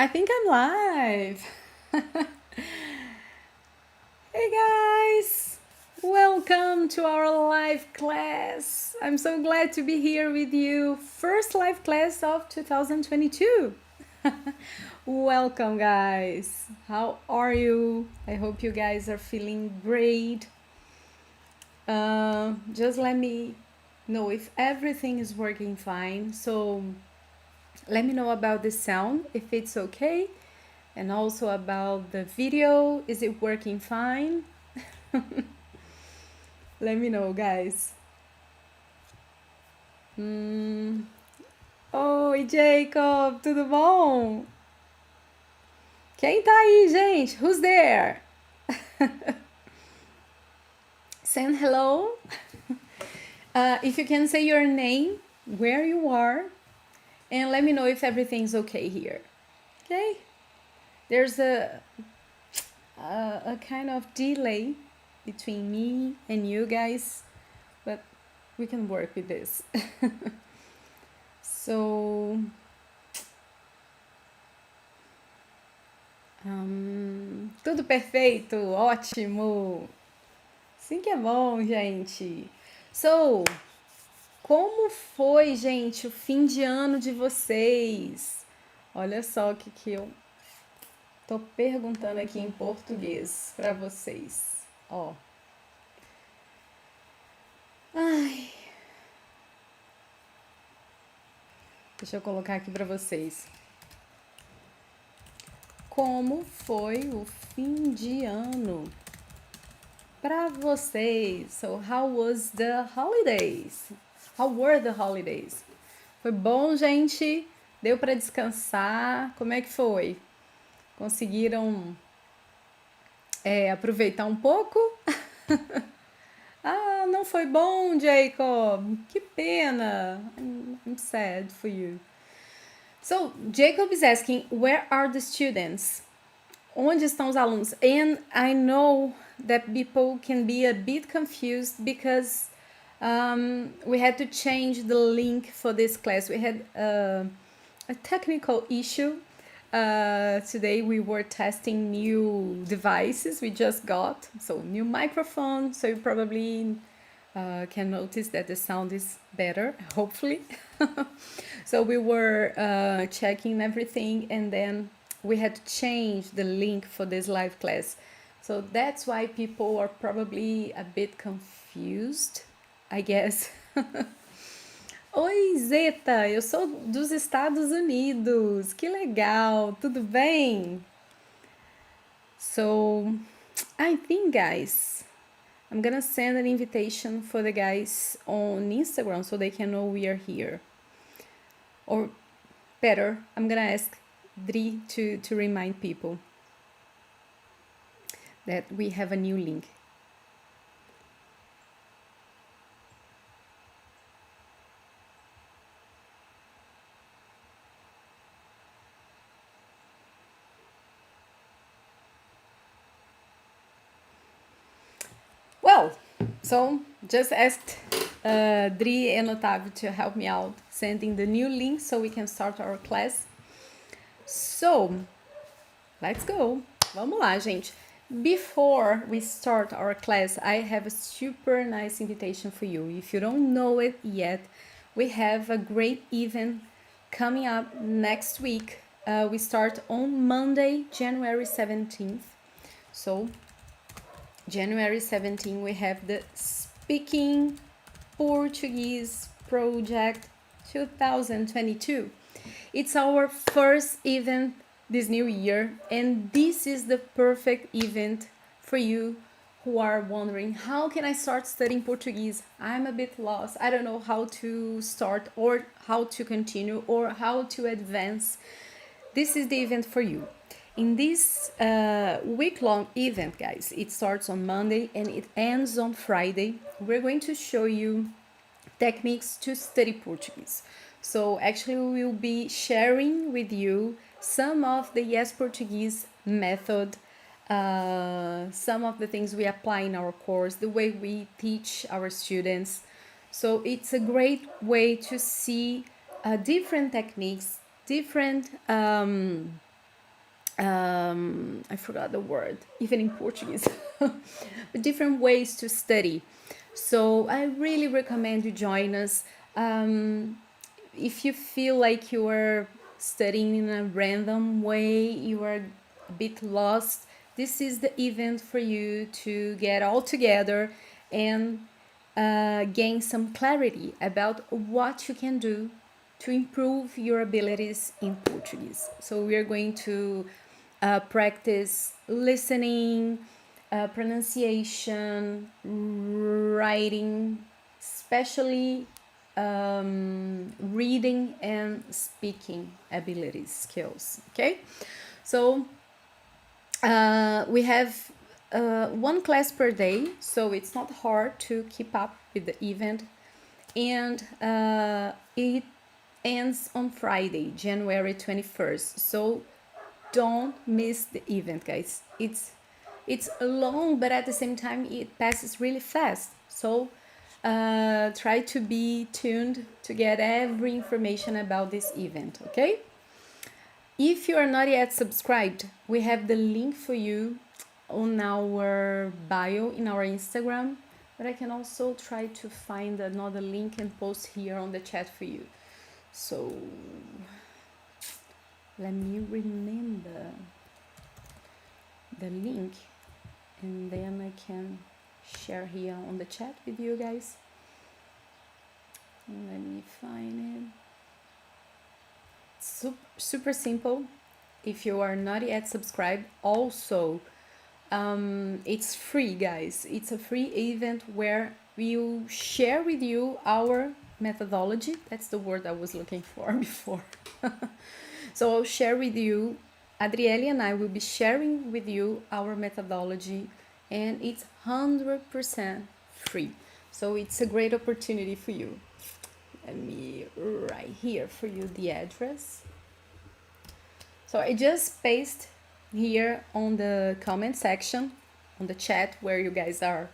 I think I'm live. Hey guys, welcome to our live class. I'm so glad to be here with you. First live class of 2022. Welcome, guys. How are you? I hope you guys are feeling great. Just let me know if everything is working fine. So let me know about the sound, if it's okay. And also about the video, is it working fine? Let me know, guys. Oi, Jacob, tudo bom? Quem tá aí, gente? Who's there? Send hello. If you can say your name, where you are, and let me know if everything's okay here. Okay? There's a kind of delay between me and you guys, but we can work with this. So, tudo perfeito, ótimo. Sim que é bom, gente. So, como foi, gente, o fim de ano de vocês? Olha só o que eu tô perguntando aqui em português para vocês. Ó. Ai. Deixa eu colocar aqui para vocês. Como foi o fim de ano para vocês? So, how was the holidays? How were the holidays? Foi bom, gente? Deu para descansar? Como é que foi? Conseguiram aproveitar um pouco? Ah, não foi bom, Jacob. Que pena. I'm sad for you. So, Jacob is asking, where are the students? Onde estão os alunos? And I know that people can be a bit confused because we had to change the link for this class. We had a technical issue. Today we were testing new devices we just got, so new microphone, so you probably can notice that the sound is better, hopefully. So we were checking everything, and then we had to change the link for this live class. So that's why people are probably a bit confused, I guess. Oi, Zeta, eu sou dos Estados Unidos. Que legal, tudo bem? So, I think, guys, I'm gonna send an invitation for the guys on Instagram so they can know we are here. Or better, I'm gonna ask Dri to remind people that we have a new link. Well, so just asked Dri and Otávio to help me out sending the new link so we can start our class. So, let's go. Vamos lá, gente. Before we start our class, I have a super nice invitation for you. If you don't know it yet, we have a great event coming up next week. We start on Monday, January 17th. So, January 17th, we have the Speaking Portuguese Project 2022. It's our first event this new year, and this is the perfect event for you who are wondering, how can I start studying Portuguese? I'm a bit lost. I don't know how to start or how to continue or how to advance. This is the event for you. In this week-long event, guys, it starts on Monday and it ends on Friday. We're going to show you techniques to study Portuguese. So actually we will be sharing with you some of the Yes Portuguese method, some of the things we apply in our course, the way we teach our students. So it's a great way to see different techniques, different I forgot the word, even in Portuguese, but different ways to study. So I really recommend you join us. If you feel like you are studying in a random way, you are a bit lost, this is the event for you to get all together and gain some clarity about what you can do to improve your abilities in Portuguese. So we are going to practice listening, pronunciation, writing, especially reading and speaking abilities, skills. Okay, so we have one class per day, so it's not hard to keep up with the event, and it ends on Friday, January 21st. So don't miss the event, guys. It's long, but at the same time it passes really fast. So try to be tuned to get every information about this event, okay? If you are not yet subscribed, we have the link for you on our bio in our Instagram, but I can also try to find another link and post here on the chat for you. So let me remember the link, and then I can share here on the chat with you guys. Let me find it. Super simple. If you are not yet subscribed, also it's free, guys. It's a free event where we'll share with you our methodology. That's the word I was looking for before. So I'll share with you, Adriele and I will be sharing with you our methodology, and it's 100% free. So it's a great opportunity for you. Let me write here for you the address. So I just paste here on the comment section, on the chat where you guys are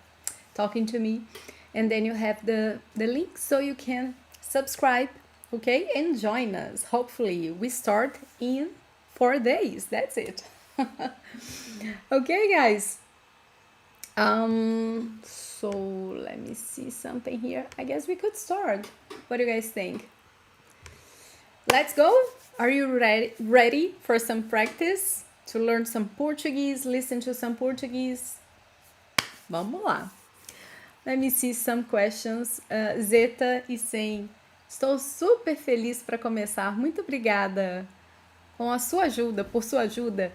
talking to me, and then you have the link so you can subscribe, okay, and join us. Hopefully we start in 4 days. That's it. Okay, guys. So let me see something here. I guess we could start. What do you guys think? Let's go. Are you ready for some practice? To learn some Portuguese, listen to some Portuguese? Vamos lá. Let me see some questions. Zeta e Sem. Estou super feliz para começar. Muito obrigada. Com a sua ajuda, por sua ajuda.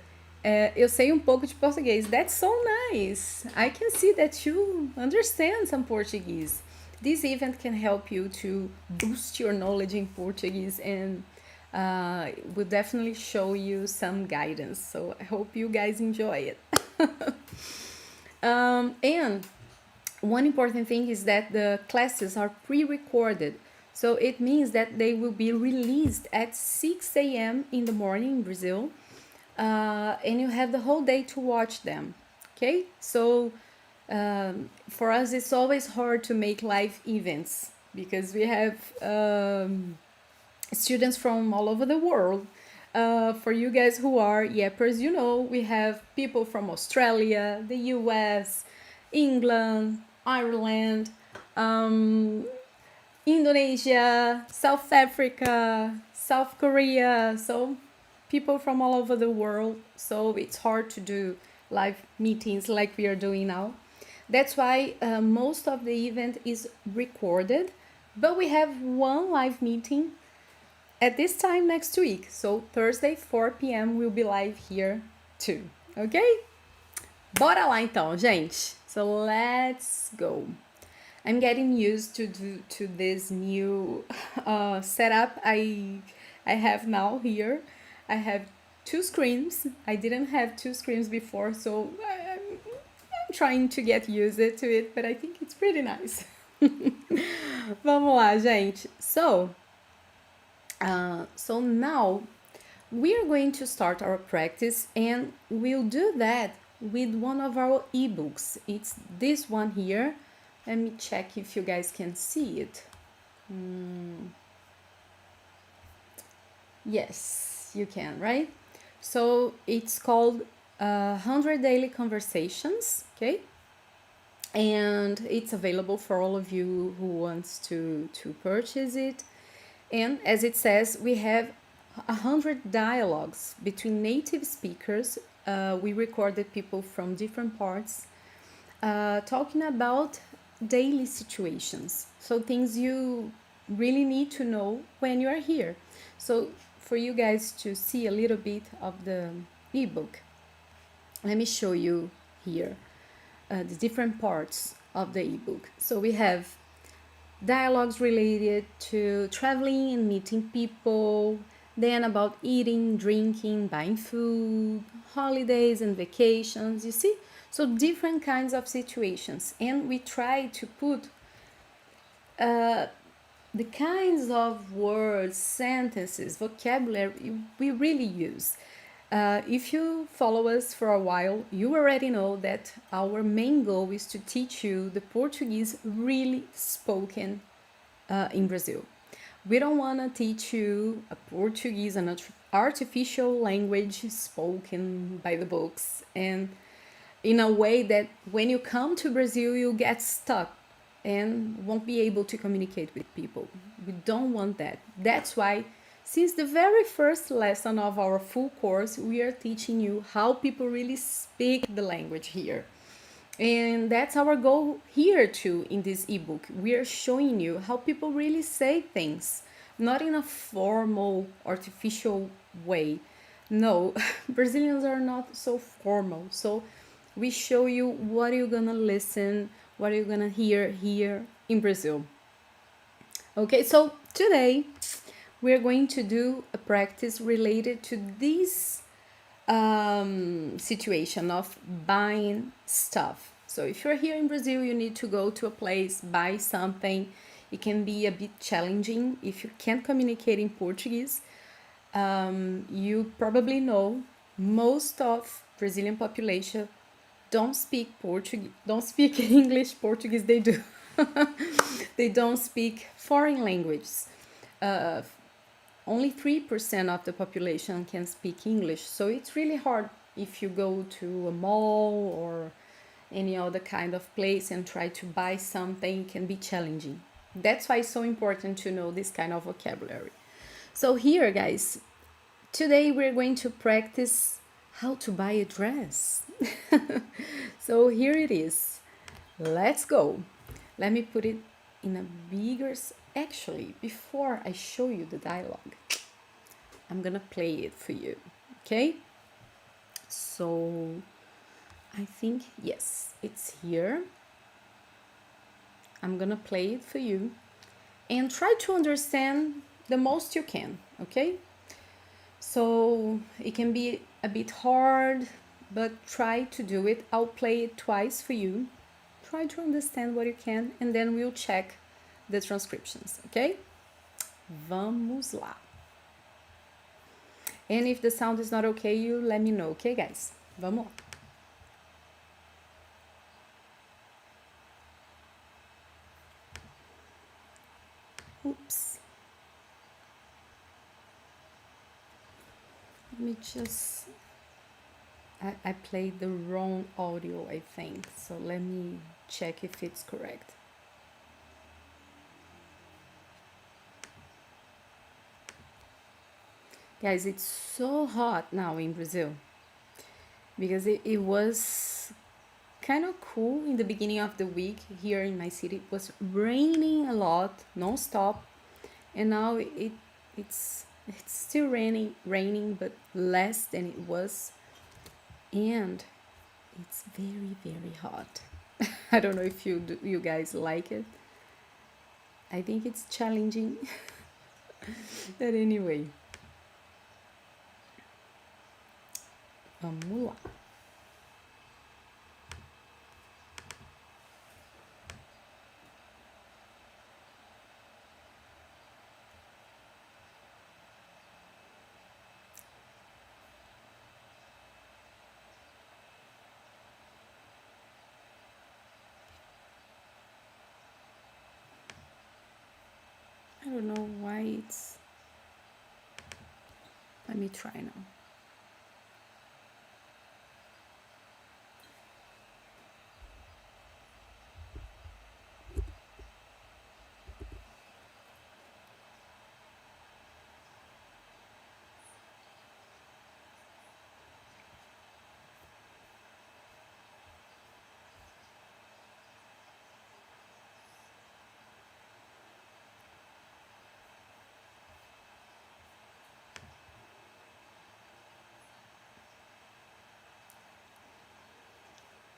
Eu sei um pouco de português. That's so nice. I can see that you understand some Portuguese. This event can help you to boost your knowledge in Portuguese, and will definitely show you some guidance. So I hope you guys enjoy it. And one important thing is that the classes are pre-recorded. So it means that they will be released at 6 a.m. in the morning in Brazil. And you have the whole day to watch them. Okay? So for us, it's always hard to make live events because we have students from all over the world. For you guys who are yappers, you know, we have people from Australia, the US, England, Ireland, Indonesia, South Africa, South Korea. So people from all over the world. So it's hard to do live meetings like we are doing now. That's why most of the event is recorded, but we have one live meeting at this time next week. So Thursday, 4 p.m. we'll be live here too. Okay? Bora lá então, gente. So let's go. I'm getting used to this new setup I have now here. I have 2 screens. I didn't have 2 screens before, so I'm trying to get used to it, but I think it's pretty nice. Vamos lá, gente. So now we are going to start our practice, and we'll do that with one of our ebooks. It's this one here. Let me check if you guys can see it. Yes, you can, right? So it's called 100 Daily Conversations, okay? And it's available for all of you who wants to purchase it. And as it says, we have 100 dialogues between native speakers. We recorded people from different parts talking about daily situations. So things you really need to know when you are here. So for you guys to see a little bit of the ebook, let me show you here the different parts of the ebook. So we have dialogues related to traveling and meeting people, then about eating, drinking, buying food, holidays and vacations, you see? So different kinds of situations. And we try to put the kinds of words, sentences, vocabulary we really use. If you follow us for a while, you already know that our main goal is to teach you the Portuguese really spoken in Brazil. We don't want to teach you a Portuguese, an artificial language spoken by the books, and in a way that when you come to Brazil, you get stuck and won't be able to communicate with people. We don't want that. That's why, since the very first lesson of our full course, we are teaching you how people really speak the language here. And that's our goal here too in this ebook. We are showing you how people really say things, not in a formal, artificial way. No, Brazilians are not so formal. So we show you what you're gonna listen, what you're gonna hear here in Brazil. Okay, so today we're going to do a practice related to this situation of buying stuff. So if you're here in Brazil, you need to go to a place, buy something. It can be a bit challenging if you can't communicate in Portuguese. You probably know most of Brazilian population don't speak Portuguese, don't speak English, Portuguese they do. They don't speak foreign languages. Only 3% of the population can speak English, so it's really hard if you go to a mall or any other kind of place and try to buy something. It can be challenging. That's why it's so important to know this kind of vocabulary. So here, guys, today we're going to practice how to buy a dress. So here it is. Let's go. Let me put it in a bigger... Actually, before I show you the dialogue, I'm gonna play it for you, okay? So I think, yes, it's here. I'm gonna play it for you and try to understand the most you can, okay? So it can be a bit hard, but try to do it. I'll play it twice for you. Try to understand what you can, and then we'll check the transcriptions, okay? Vamos lá. And if the sound is not okay, you let me know, okay, guys? Vamos lá. Oops. Let me just... I played the wrong audio, I think. So let me check if it's correct. Guys, it's so hot now in Brazil because it was kind of cool in the beginning of the week here in my city. It was raining a lot, non-stop, and now it's still raining, but less than it was, and it's very hot. I don't know if you guys like it. I think it's challenging, but anyway. Vamos lá. I don't know why it's... Let me try now.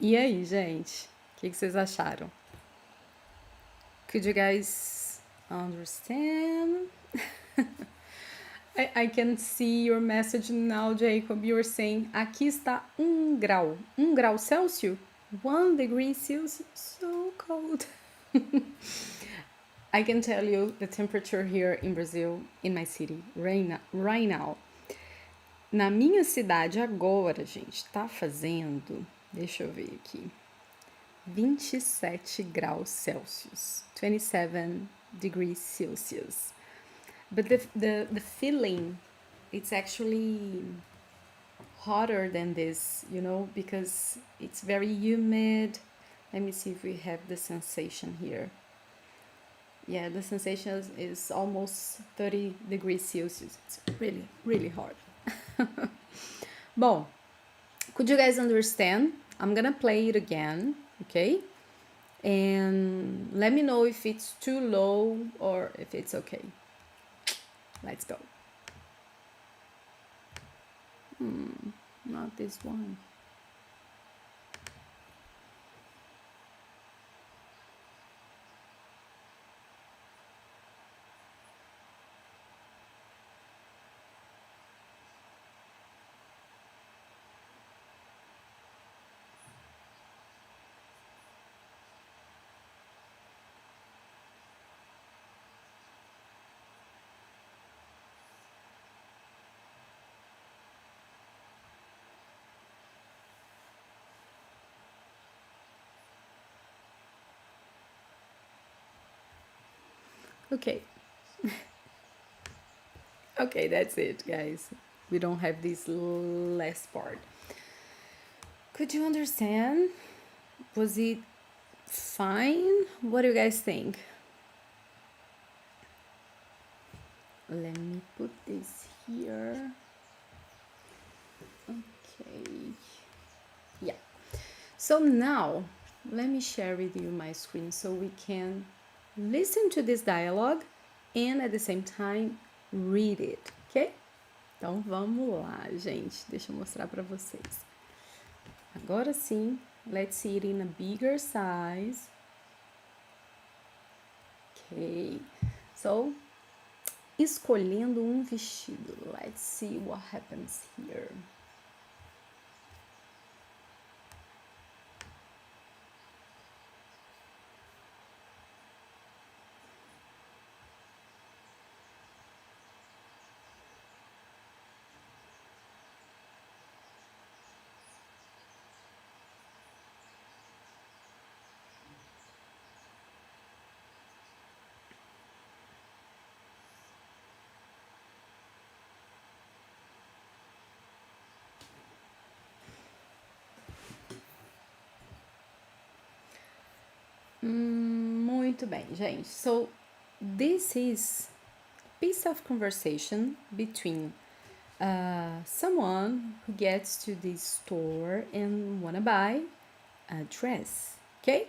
E aí, gente? O que vocês acharam? Could you guys understand? I can see your message now, Jacob. You're saying, aqui está 1 grau. 1 grau Celsius? 1 degree Celsius? So cold. I can tell you the temperature here in Brazil, in my city, right now. Na minha cidade agora, gente, tá fazendo, deixa eu ver aqui, 27 graus Celsius, 27 degrees Celsius. But the feeling, it's actually hotter than this, you know, because it's very humid. Let me see if we have the sensation here. Yeah, the sensation is almost 30 degrees Celsius. It's really, really hot. Bom, could you guys understand? I'm gonna play it again, okay? And let me know if it's too low or if it's okay. Let's go. Not this one. Okay. Okay, that's it, guys. We don't have this last part. Could you understand? Was it fine? What do you guys think? Let me put this here. Okay. Yeah. So now, let me share with you my screen so we can listen to this dialogue and at the same time read it, ok? Então vamos lá, gente. Deixa eu mostrar para vocês. Agora sim, let's see it in a bigger size. Ok. So, escolhendo vestido. Let's see what happens here. Muito bem, gente. So, this is piece of conversation between someone who gets to the store and wanna buy a dress, okay?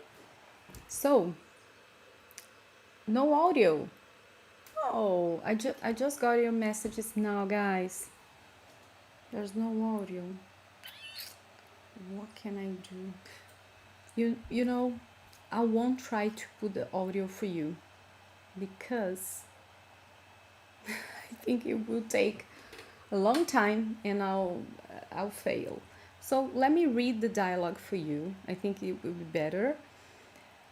So, no audio. Oh, I just got your messages now, guys. There's no audio. What can I do? You know, I won't try to put the audio for you because I think it will take a long time and I'll fail. So let me read the dialogue for you. I think it will be better.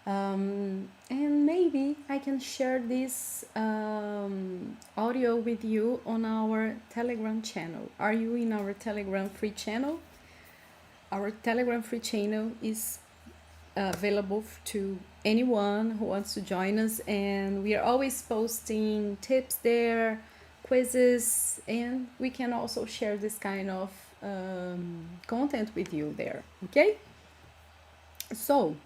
And maybe I can share this audio with you on our Telegram channel. Are you in our Telegram free channel? Our Telegram free channel is available to anyone who wants to join us, and we are always posting tips there, quizzes, and we can also share this kind of content with you there, okay? So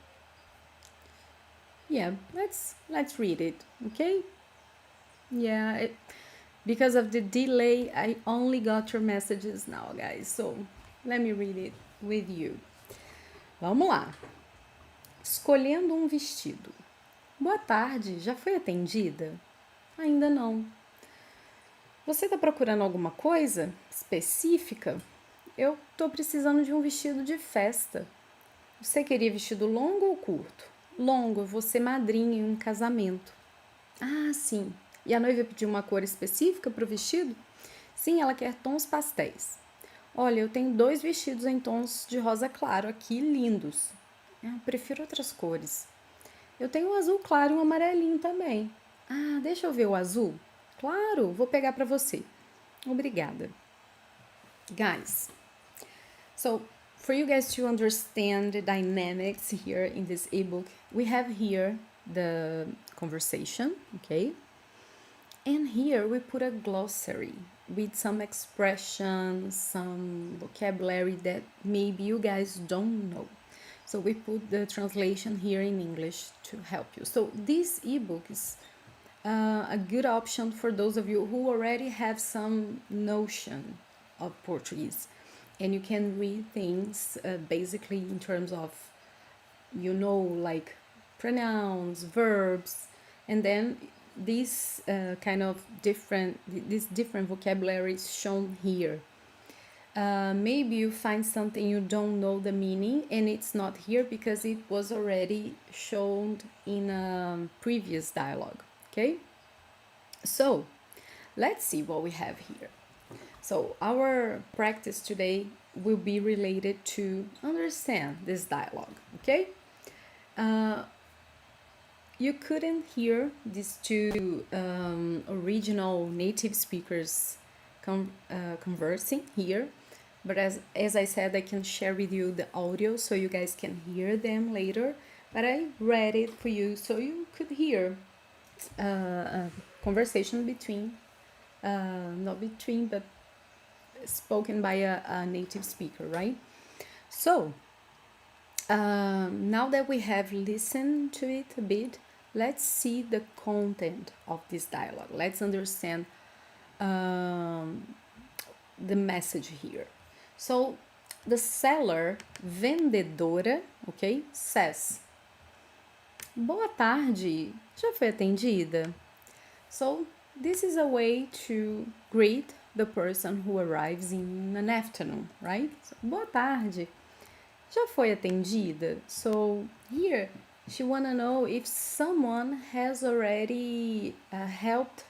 yeah, let's read it, okay? Yeah, because of the delay, I only got your messages now, guys, so let me read it with you. Vamos lá. Escolhendo vestido. Boa tarde, já foi atendida? Ainda não. Você está procurando alguma coisa específica? Eu estou precisando de um vestido de festa. Você queria vestido longo ou curto? Longo, eu vou ser madrinha em um casamento. Ah, sim. E a noiva pediu uma cor específica para o vestido? Sim, ela quer tons pastéis. Olha, eu tenho 2 vestidos em tons de rosa claro aqui, lindos. Eu prefiro outras cores. Eu tenho um azul claro e um amarelinho também. Ah, deixa eu ver o azul. Claro, vou pegar para você. Obrigada. Guys, so for you guys to understand the dynamics here in this ebook, we have here the conversation, okay? And here we put a glossary with some expressions, some vocabulary that maybe you guys don't know. So we put the translation here in English to help you. So this ebook is a good option for those of you who already have some notion of Portuguese, and you can read things basically in terms of, like pronouns, verbs, and then these different vocabularies shown here. Maybe you find something you don't know the meaning and it's not here because it was already shown in a previous dialogue, okay? So let's see what we have here. So our practice today will be related to understand this dialogue, okay? You couldn't hear these two original native speakers conversing here, but as I said, I can share with you the audio so you guys can hear them later. But I read it for you so you could hear a conversation between, not between, but spoken by a native speaker, right? So now that we have listened to it a bit, let's see the content of this dialogue. Let's understand the message here. So the seller, vendedora, okay, says, boa tarde, já foi atendida? So this is a way to greet the person who arrives in an afternoon, right? So, boa tarde, já foi atendida? So here she wanna know if someone has already helped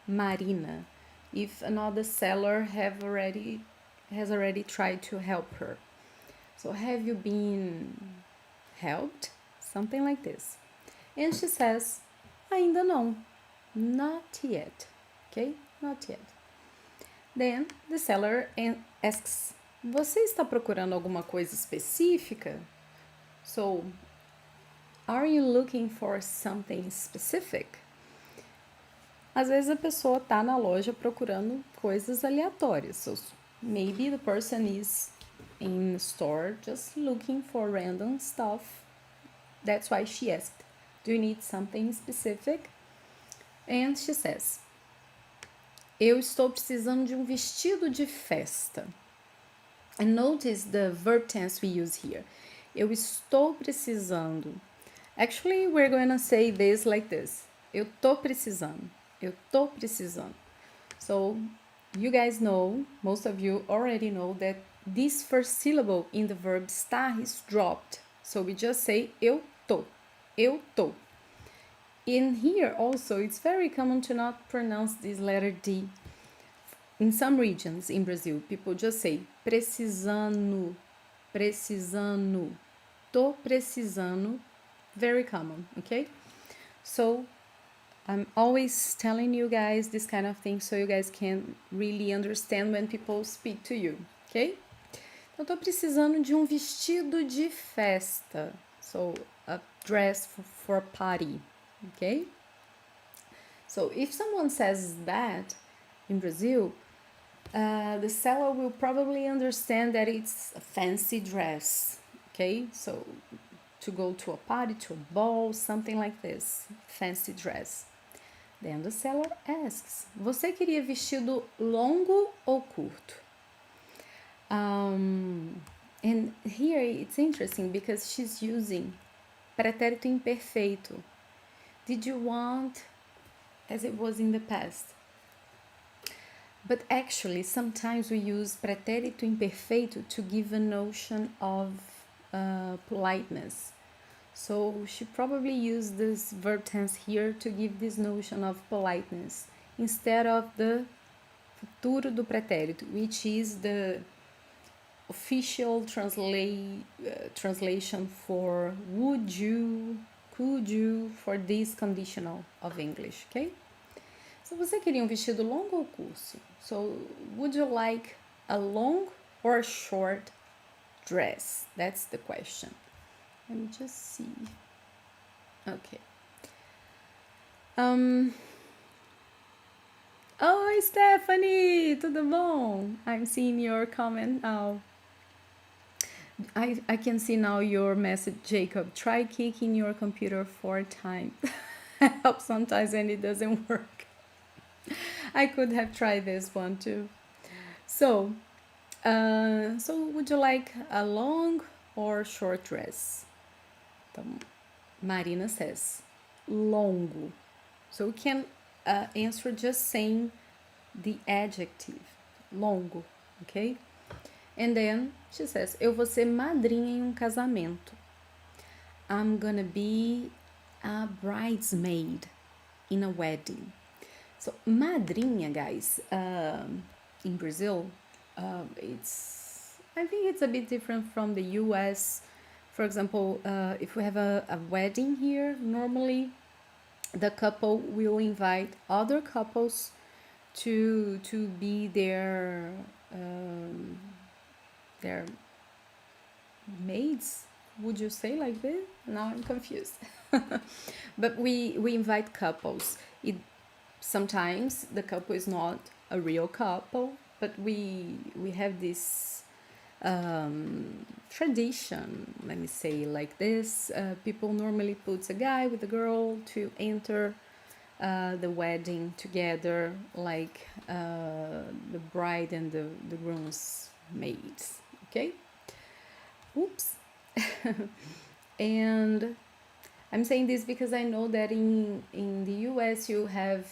Marina, if another seller has already tried to help her. So have you been helped? Something like this. And she says, ainda não, not yet. Okay, not yet. Then the seller asks, você está procurando alguma coisa específica? So, are you looking for something specific? Às vezes a pessoa tá na loja procurando coisas aleatórias. So, maybe the person is in the store just looking for random stuff. That's why she asked, do you need something specific? And she says, eu estou precisando de vestido de festa. And notice the verb tense we use here. Eu estou precisando. Actually, we're going to say this like this. Eu tô precisando. Eu tô precisando. So, you guys know, most of you already know that this first syllable in the verb estar is dropped. So we just say eu tô. Eu tô. In here also, it's very common to not pronounce this letter D. In some regions in Brazil, people just say precisando, precisando, tô precisando, very common, okay? So I'm always telling you guys this kind of thing so you guys can really understand when people speak to you, okay? Eu tô precisando de vestido de festa, so a dress for a party, okay? So if someone says that in Brazil, the seller will probably understand that it's a fancy dress, okay? So to go to a party, to a ball, something like this, fancy dress. Then the seller asks, você queria vestido longo ou curto? And here it's interesting because she's using pretérito imperfeito. Did you want, as it was in the past? But actually, sometimes we use pretérito imperfeito to give a notion of politeness. So she probably used this verb tense here to give this notion of politeness instead of the futuro do pretérito, which is the official translation for would you, could you, for this conditional of English, okay? So você queria um vestido longo ou curto? So would you like a long or a short dress? That's the question. Let me just see. Okay. Oi, Stephanie! Tudo bom? I'm seeing your comment now. I can see now your message, Jacob. Try kicking your computer 4 times. I hope sometimes when it doesn't work. I could have tried this one too. So would you like a long or short dress? Então, Marina says longo. So we can answer just saying the adjective longo, okay? And then she says, eu vou ser madrinha em casamento. I'm gonna be a bridesmaid in a wedding. So madrinha, guys, in Brazil, I think it's a bit different from the US. For example, if we have a wedding here, normally the couple will invite other couples to be their maids. Would you say like this? Now I'm confused. But we invite couples. Sometimes the couple is not a real couple, but we have this tradition, let me say like this. People normally put a guy with a girl to enter the wedding together, like the bride and the groom's maids, okay? Oops. And I'm saying this because I know that in the US you have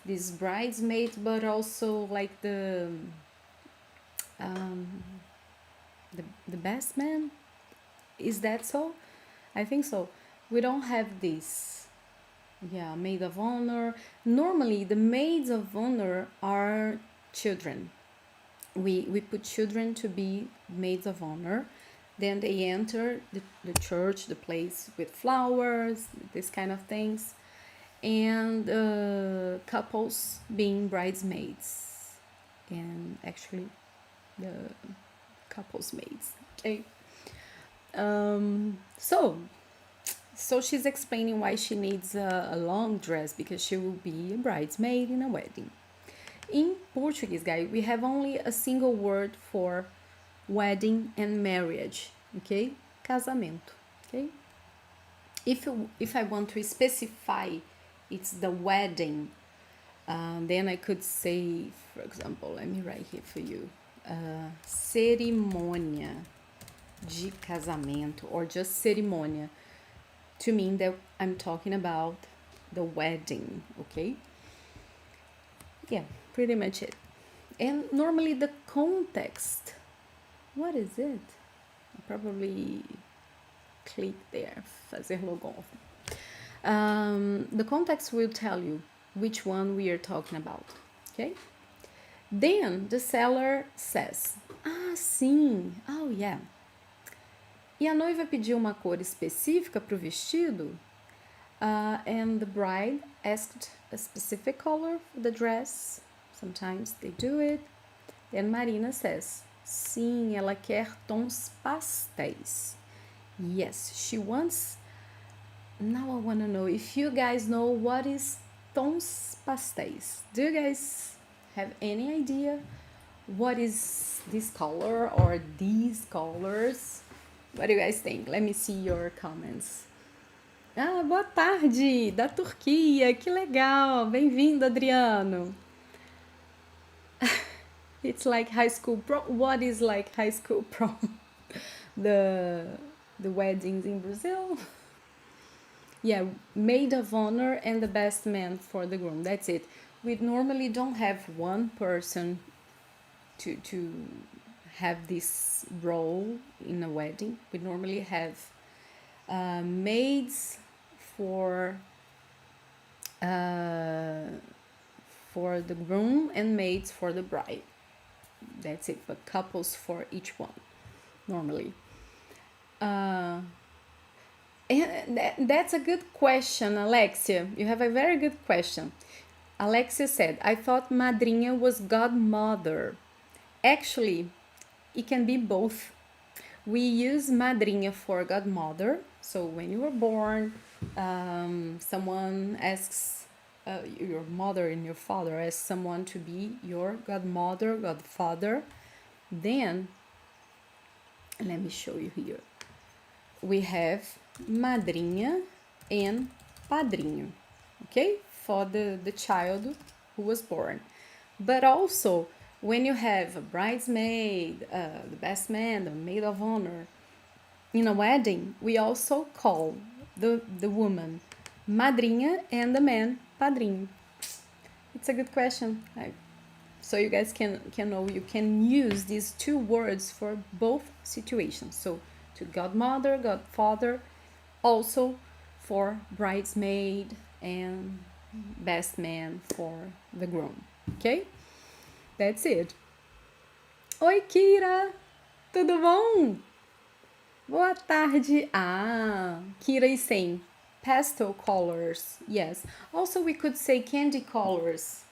these bridesmaids, but also like the best man. Is that so? I think so. We don't have this. Yeah, maid of honor. Normally the maids of honor are children. We put children to be maids of honor. Then they enter the church, the place with flowers, this kind of things, and couples being bridesmaids, and actually the couples maids, okay? So she's explaining why she needs a long dress, because she will be a bridesmaid in a wedding. In Portuguese, guys, we have only a single word for wedding and marriage, okay? Casamento, okay? If I want to specify it's the wedding, then I could say, for example, let me write here for you, cerimônia de casamento, or just cerimônia, to mean that I'm talking about the wedding, okay? Yeah, pretty much it. And normally the context, what is it? I'll probably click there, fazer logon. The context will tell you which one we are talking about, okay? Then the seller says, sim, oh yeah. E a noiva pediu uma cor específica para o vestido? And the bride asked a specific color for the dress. Sometimes they do it. Then Marina says, sim, ela quer tons pastéis. Yes, she wants. Now I want to know if you guys know what is tons pastéis. Do you guys have any idea what is this color or these colors? What do you guys think? Let me see your comments. Boa tarde, da Turquia, que legal, bem-vindo, Adriano. It's like high school prom. What is like high school prom? the weddings in Brazil? Yeah, maid of honor and the best man for the groom, that's it. We normally don't have one person to have this role in a wedding. We normally have maids for the groom and maids for the bride. That's it, but couples for each one normally. And that's a good question, Alexia. You have a very good question. Alexia said, I thought madrinha was godmother. Actually, it can be both. We use madrinha for godmother. So when you were born, someone asks, your mother and your father asks someone to be your godmother, godfather. Then, let me show you here. We have madrinha and padrinho, okay? For the child who was born. But also, when you have a bridesmaid, the best man, the maid of honor, in a wedding, we also call the woman madrinha and the man padrinho. It's a good question. So you guys can know you can use these two words for both situations. So to godmother, godfather, also for bridesmaid and best man for the groom. Okay? That's it. Oi, Kira! Tudo bom? Boa tarde. Kira is saying pastel colors. Yes. Also, we could say candy colors.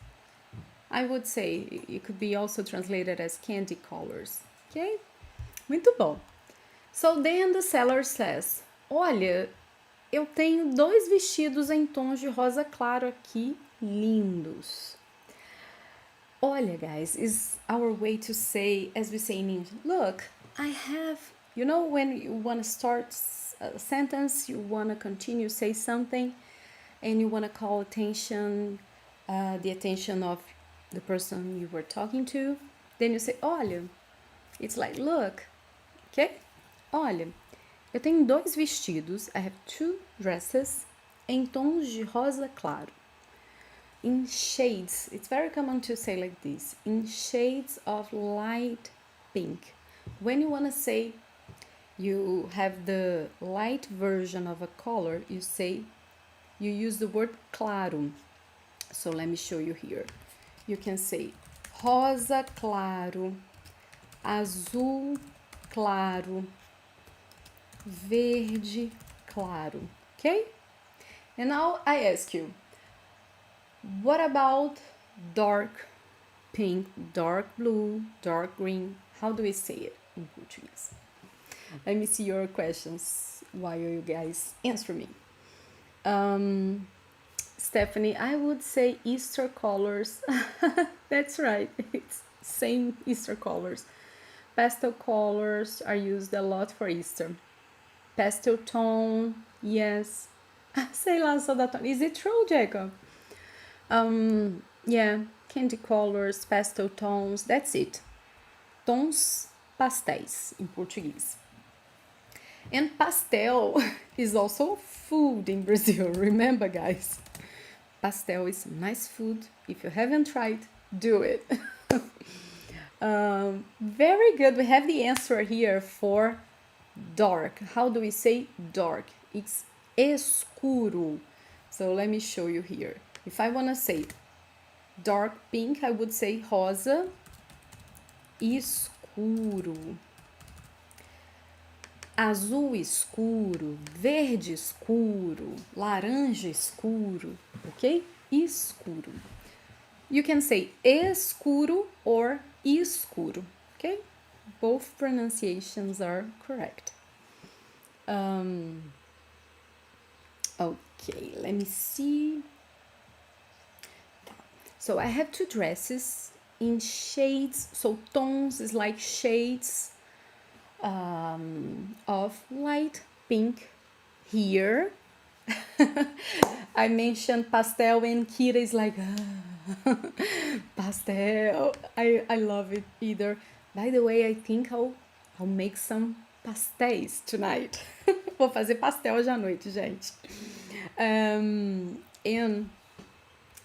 I would say it could be also translated as candy colors. Okay? Muito bom. So then the seller says, olha, eu tenho 2 vestidos em tons de rosa claro aqui, lindos. Olha, guys, is our way to say, as we say in English, look, I have, you know, when you want to start a sentence, you want to continue, say something, and you want to call attention, the attention of the person you were talking to, then you say, olha, it's like, look, okay? Olha, eu tenho 2 vestidos, I have 2 dresses, em tons de rosa claro. In shades, it's very common to say like this, in shades of light pink. When you want to say you have the light version of a color, you use the word claro. So let me show you here. You can say rosa claro, azul claro, verde claro, okay? And now I ask you, what about dark pink, dark blue, dark green? How do we say it in Portuguese? Let me see your questions while you guys answer me. Stephanie, I would say Easter colors. That's right, it's same Easter colors. Pastel colors are used a lot for Easter. Pastel tone, yes. Sei lá, sou da tone. Is it true, Jacob? Yeah, candy colors, pastel tones, that's it. Tons pastéis in Portuguese. And pastel is also food in Brazil, remember, guys? Pastel is nice food. If you haven't tried, do it. Very good. We have the answer here for dark. How do we say dark? It's escuro. So let me show you here. If I want to say dark pink, I would say rosa escuro. Azul escuro, verde escuro, laranja escuro, okay? Escuro. You can say escuro or escuro, okay? Both pronunciations are correct. Okay, let me see. So I have 2 dresses in shades, so tones is like shades of light pink here. I mentioned pastel and Kira is like, pastel. I love it either. By the way, I think I'll make some pastéis tonight. Vou fazer pastel hoje à noite, gente. And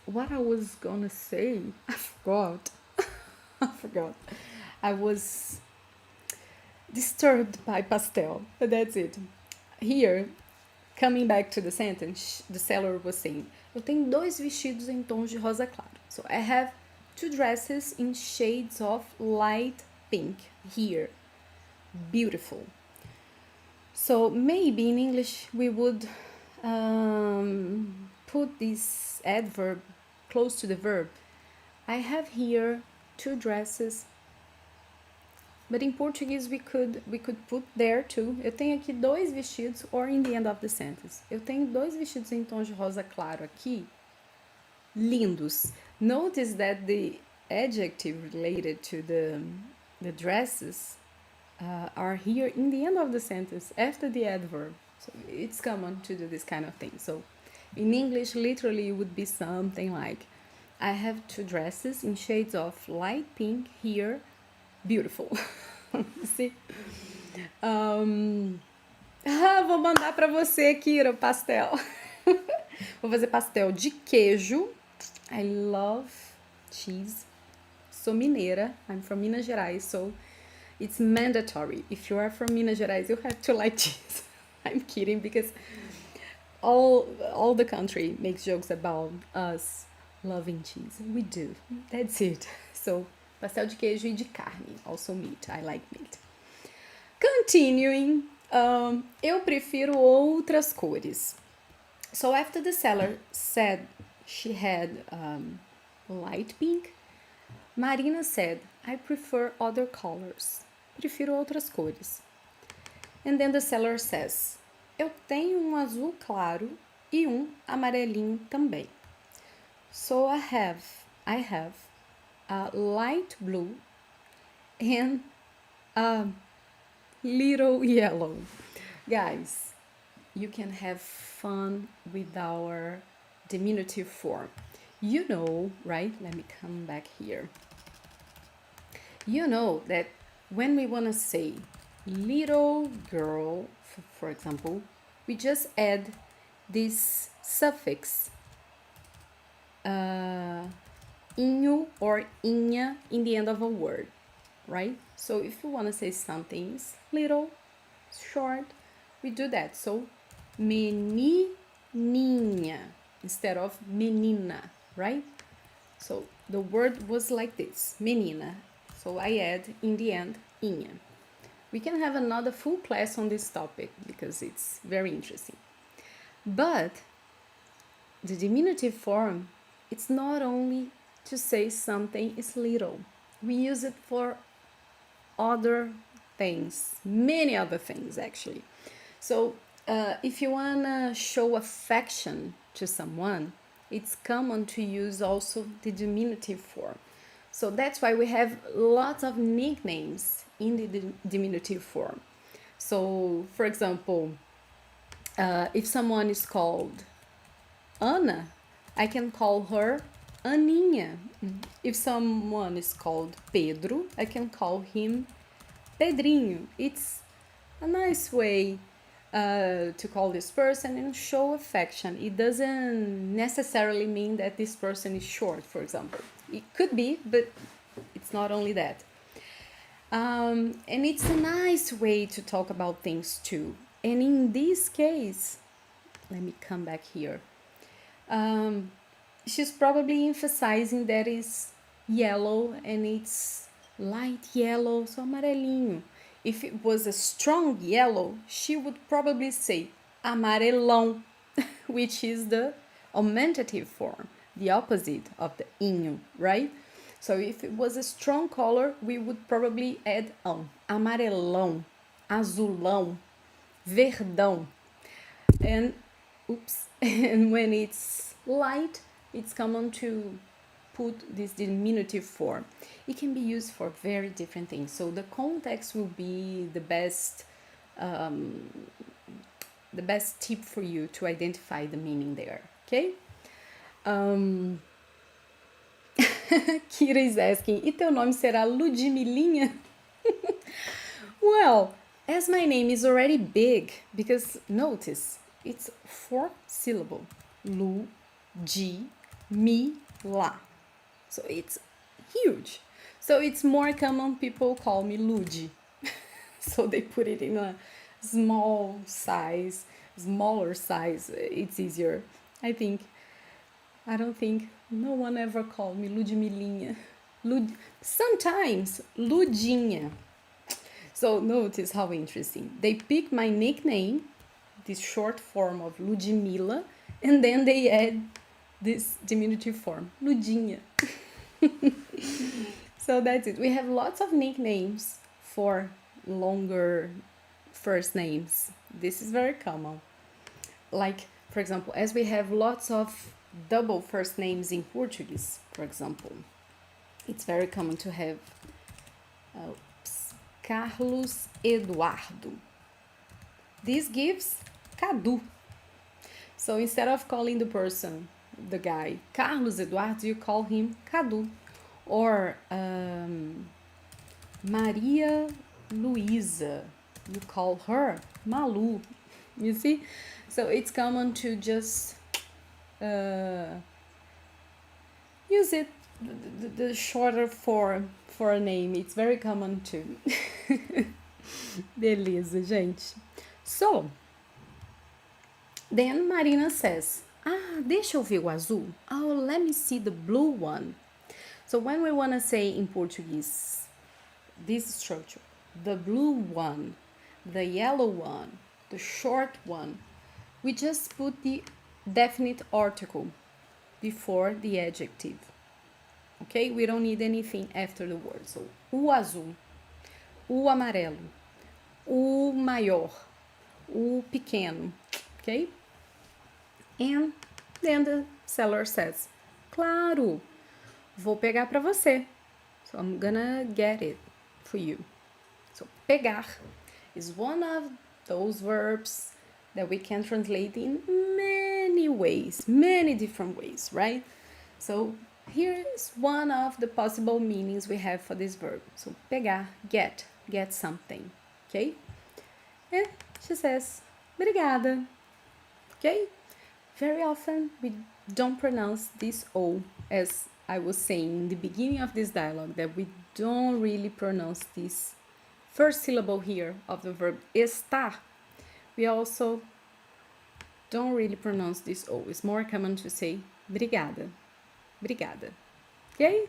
what I was gonna say, I forgot. I was disturbed by pastel. But that's it. Here, coming back to the sentence, the seller was saying, eu tenho 2 vestidos em tons de rosa claro. So I have 2 dresses in shades of light pink here. Beautiful. So maybe in English we would put this adverb close to the verb. I have here 2 dresses. But in Portuguese we could put there too. Eu tenho aqui 2 vestidos, or in the end of the sentence. Eu tenho 2 vestidos em tons de rosa claro aqui. Lindos. Notice that the adjective related to the dresses are here in the end of the sentence after the adverb. So it's common to do this kind of thing. So in English, literally, it would be something like, I have 2 dresses in shades of light pink here. Beautiful. See? Vou mandar para você, Kira, pastel. Vou fazer pastel de queijo. I love cheese. Sou mineira. I'm from Minas Gerais, so it's mandatory. If you are from Minas Gerais, you have to like cheese. I'm kidding, because all the country makes jokes about us loving cheese. We do. That's it. So, pastel de queijo e de carne. Also meat. I like meat. Continuing. Eu prefiro outras cores. So after the seller said she had light pink, Marina said, I prefer other colors. Prefiro outras cores. And then the seller says, eu tenho azul claro e amarelinho também. So I have a light blue and a little yellow. Guys, you can have fun with our diminutive form. You know, right? Let me come back here. You know that when we want to say little girl, for example, we just add this suffix inho or inha in the end of a word, right? So if you want to say something is little, short, we do that. So menininha instead of menina, right? So the word was like this, menina. So I add in the end inha. We can have another full class on this topic because it's very interesting. But the diminutive form, it's not only to say something is little. We use it for other things, many other things actually. So if you want to show affection to someone, it's common to use also the diminutive form. So that's why we have lots of nicknames in the diminutive form. So, for example, if someone is called Ana, I can call her Aninha. If someone is called Pedro, I can call him Pedrinho. It's a nice way to call this person and show affection. It doesn't necessarily mean that this person is short, for example. It could be, but it's not only that. And it's a nice way to talk about things too. And in this case, let me come back here. She's probably emphasizing that it's yellow and it's light yellow, so amarelinho. If it was a strong yellow, she would probably say amarelão, which is the augmentative form, the opposite of the inho, right? So if it was a strong color, we would probably add amarelão, azulão, verdão. And and when it's light, it's common to put this diminutive form. It can be used for very different things. So the context will be the best tip for you to identify the meaning there. Okay? Kira is asking, e teu nome será Ludmilinha? Well, as my name is already big, because notice, it's 4 syllable. Lu, Ji, Mi, La. So it's huge. So it's more common people call me Ludi. So they put it in a smaller size. It's easier. I think. I don't think no one ever called me Ludmilinha. Sometimes Ludinha. So notice how interesting. They pick my nickname, this short form of Ludmila, and then they add this diminutive form, Ludinha. So that's it. We have lots of nicknames for longer first names. This is very common. Like, for example, as we have lots of double first names in Portuguese, for example, it's very common to have Carlos Eduardo. This gives Cadu. So instead of calling the person, the guy, Carlos Eduardo, you call him Cadu. Or Maria Luisa, you call her Malu. You see? So it's common to just use it, the shorter form for a name. It's very common too. Beleza, gente. So, then Marina says, deixa eu ver o azul. Oh, let me see the blue one. So when we want to say in Portuguese this structure, the blue one, the yellow one, the short one, we just put the definite article before the adjective. Okay? We don't need anything after the word. So, o azul, o amarelo, o maior, o pequeno. Okay? And then the seller says, claro, vou pegar para você. So I'm gonna get it for you. So pegar is one of those verbs that we can translate in many ways, many different ways, right? So here is one of the possible meanings we have for this verb. So pegar, get something, okay? And she says, obrigada, okay? Very often we don't pronounce this O, as I was saying in the beginning of this dialogue, that we don't really pronounce this first syllable here of the verb estar. We also don't really pronounce this O. It's more common to say obrigada, obrigada, okay?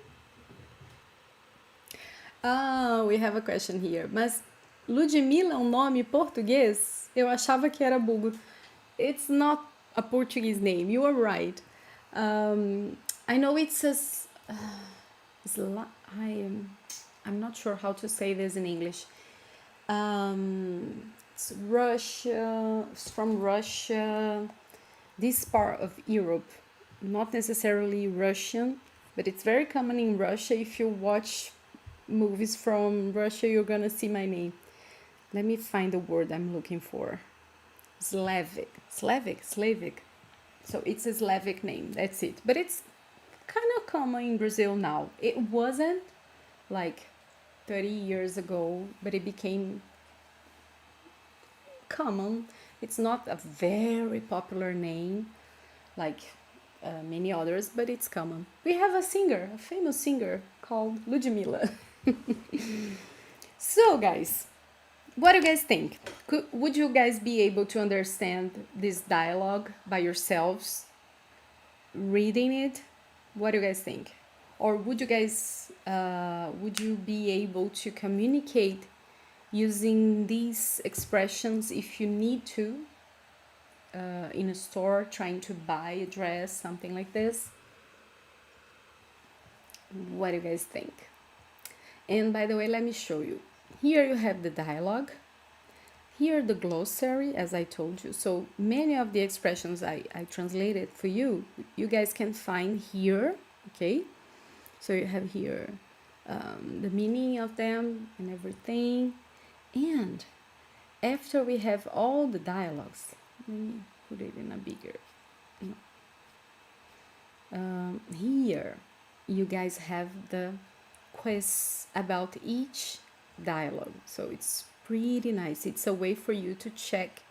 We have a question here. Mas Ludmila é um nome português? Eu achava que era búlgaro. It's not a Portuguese name. You are right. I know it's I'm not sure how to say this in English. It's Russia. It's from Russia. This part of Europe, not necessarily Russian, but it's very common in Russia. If you watch movies from Russia, you're gonna see my name. Let me find the word I'm looking for. Slavic. So it's a Slavic name, that's it. But it's kind of common in Brazil now. It wasn't like 30 years ago, but it became common. It's not a very popular name like many others, but it's common. We have a singer, a famous singer called Ludmila. So guys, what do you guys think? Would you guys be able to understand this dialogue by yourselves, reading it? What do you guys think? Or would you guys, would you be able to communicate using these expressions if you need to in a store trying to buy a dress, something like this? What do you guys think? And by the way, let me show you. Here you have the dialogue. Here the glossary, as I told you. So many of the expressions I translated for you, you guys can find here, okay? So you have here the meaning of them and everything. And after we have all the dialogues, let me put it in a bigger, here you guys have the quiz about each dialogue. So it's pretty nice. It's a way for you to check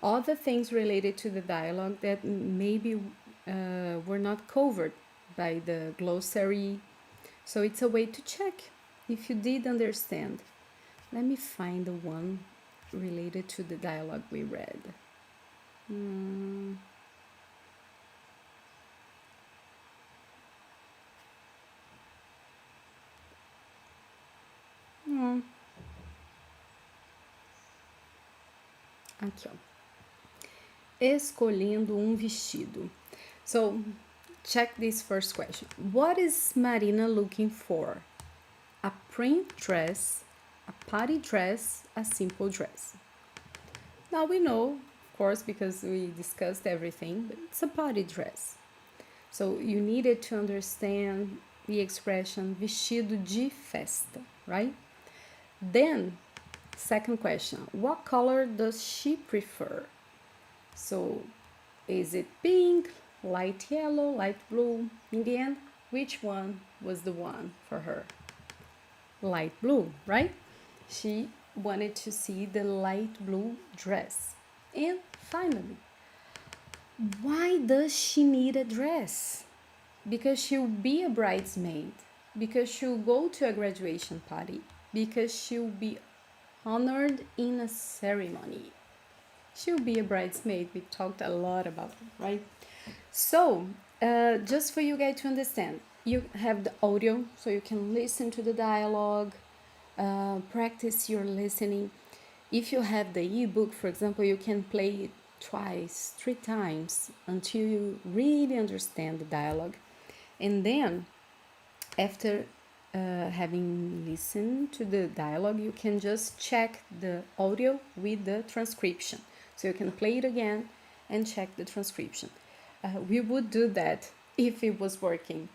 all the things related to the dialogue that maybe were not covered by the glossary. So it's a way to check if you did understand. Let me find the one related to the dialogue we read. Aqui, ó. Escolhendo vestido. So, check this first question. What is Marina looking for? A print dress, a party dress, a simple dress? Now we know, of course, because we discussed everything, but it's a party dress. So you needed to understand the expression vestido de festa, right? Then, second question, what color does she prefer? So, is it pink, light yellow, light blue? In the end, which one was the one for her? Light blue, right? She wanted to see the light blue dress. And finally, why does she need a dress? Because she'll be a bridesmaid, because she'll go to a graduation party, because she'll be honored in a ceremony. She'll be a bridesmaid. We talked a lot about it, right? So, just for you guys to understand, you have the audio, so you can listen to the dialogue, practice your listening. If you have the ebook, for example, you can play it twice, 3 times until you really understand the dialogue. And then, after having listened to the dialogue, you can just check the audio with the transcription. So you can play it again and check the transcription. We would do that if it was working.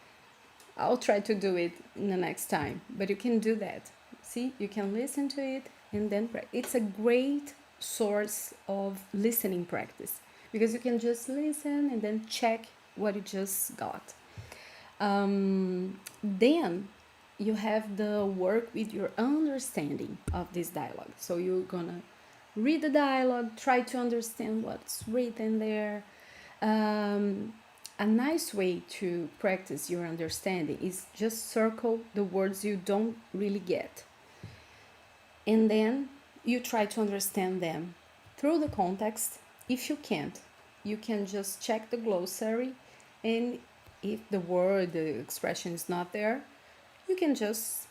I'll try to do it in the next time, but you can do that. See, you can listen to it and then practice. It's a great source of listening practice because you can just listen and then check what you just got. Then you have the work with your understanding of this dialogue. So you're gonna read the dialogue, try to understand what's written there. A nice way to practice your understanding is just circle the words you don't really get. And then you try to understand them through the context. If you can't, you can just check the glossary, and if the word, the expression is not there, you can just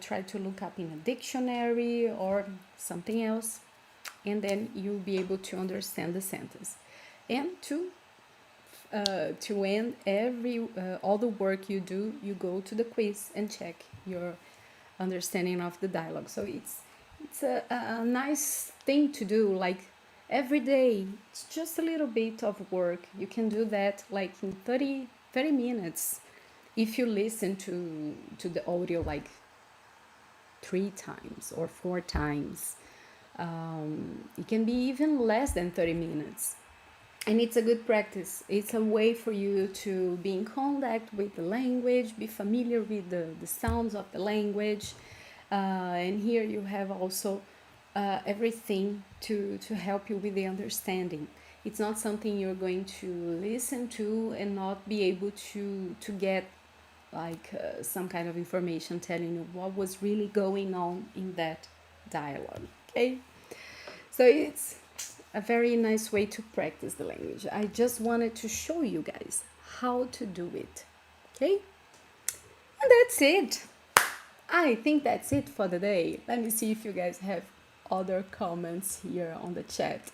try to look up in a dictionary or something else, and then you'll be able to understand the sentence. And to end all the work you do, you go to the quiz and check your understanding of the dialogue. So it's a nice thing to do, like every day. It's just a little bit of work. You can do that like in 30 minutes if you listen to the audio like 3 times or 4 times. It can be even less than 30 minutes. And it's a good practice. It's a way for you to be in contact with the language, be familiar with the sounds of the language. And here you have also everything to help you with the understanding. It's not something you're going to listen to and not be able to get like some kind of information telling you what was really going on in that dialogue. Okay? So it's a very nice way to practice the language. I just wanted to show you guys how to do it. Okay? And that's it. I think that's it for the day. Let me see if you guys have other comments here on the chat.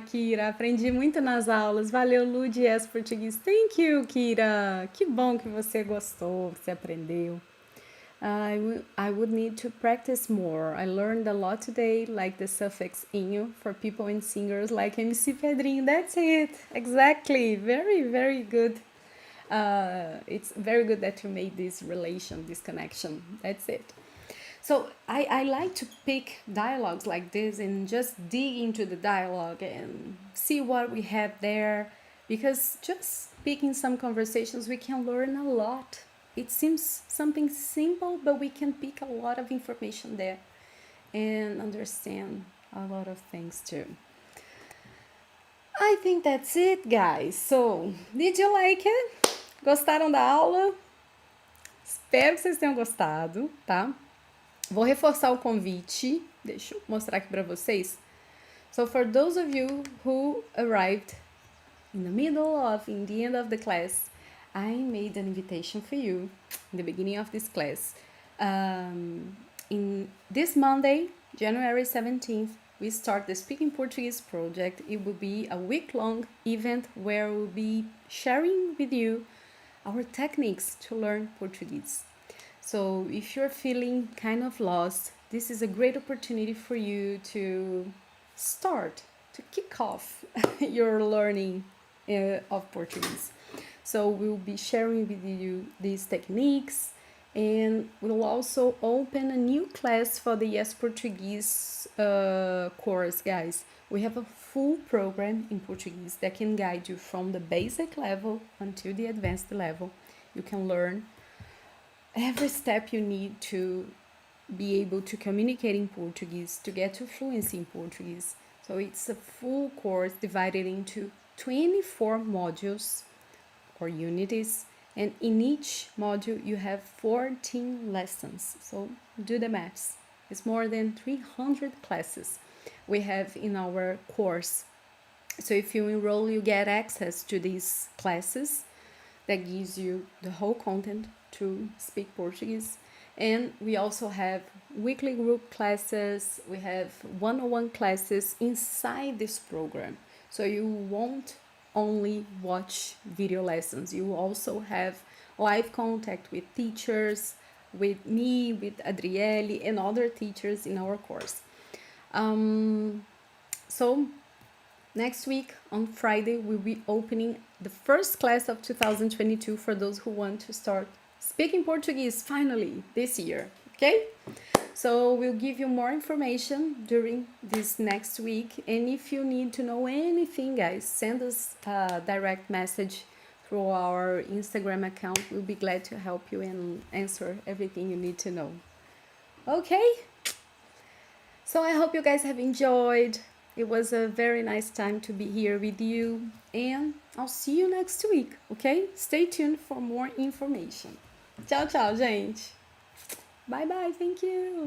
Kira, aprendi muito nas aulas. Valeu, Lud, yes, Portuguese. Thank you, Kira. Que bom que você gostou, você aprendeu. I would need to practice more. I learned a lot today, like the suffix inho for people and singers like MC Pedrinho. That's it. Exactly. Very, very good. It's very good that you made this relation, this connection. That's it. So I like to pick dialogues like this and just dig into the dialogue and see what we have there, because just picking some conversations, we can learn a lot. It seems something simple, but we can pick a lot of information there and understand a lot of things too. I think that's it, guys. So, did you like it? Gostaram da aula? Espero que vocês tenham gostado, tá? Vou reforçar o convite. Deixa eu mostrar aqui para vocês. So for those of you who arrived in the end of the class, I made an invitation for you in the beginning of this class. In this Monday, January 17th, we start the Speaking Portuguese project. It will be a week-long event where we'll be sharing with you our techniques to learn Portuguese. So if you're feeling kind of lost, this is a great opportunity for you to start, to kick off your learning of Portuguese. So we'll be sharing with you these techniques, and we'll also open a new class for the Yes Portuguese course, guys. We have a full program in Portuguese that can guide you from the basic level until the advanced level. You can learn every step you need to be able to communicate in Portuguese, to get to fluency in Portuguese. So it's a full course divided into 24 modules or units, and in each module you have 14 lessons. So do the maths. It's more than 300 classes we have in our course. So if you enroll, you get access to these classes that gives you the whole content to speak Portuguese. And we also have weekly group classes, we have one-on-one classes inside this program. So you won't only watch video lessons, you also have live contact with teachers, with me, with Adriele, and other teachers in our course. So next week on Friday, we'll be opening the first class of 2022 for those who want to start speaking Portuguese finally this year, okay? So we'll give you more information during this next week. And if you need to know anything, guys, send us a direct message through our Instagram account. We'll be glad to help you and answer everything you need to know. Okay? So I hope you guys have enjoyed. It was a very nice time to be here with you. And I'll see you next week, okay? Stay tuned for more information. Tchau, tchau, gente. Bye, bye. Thank you.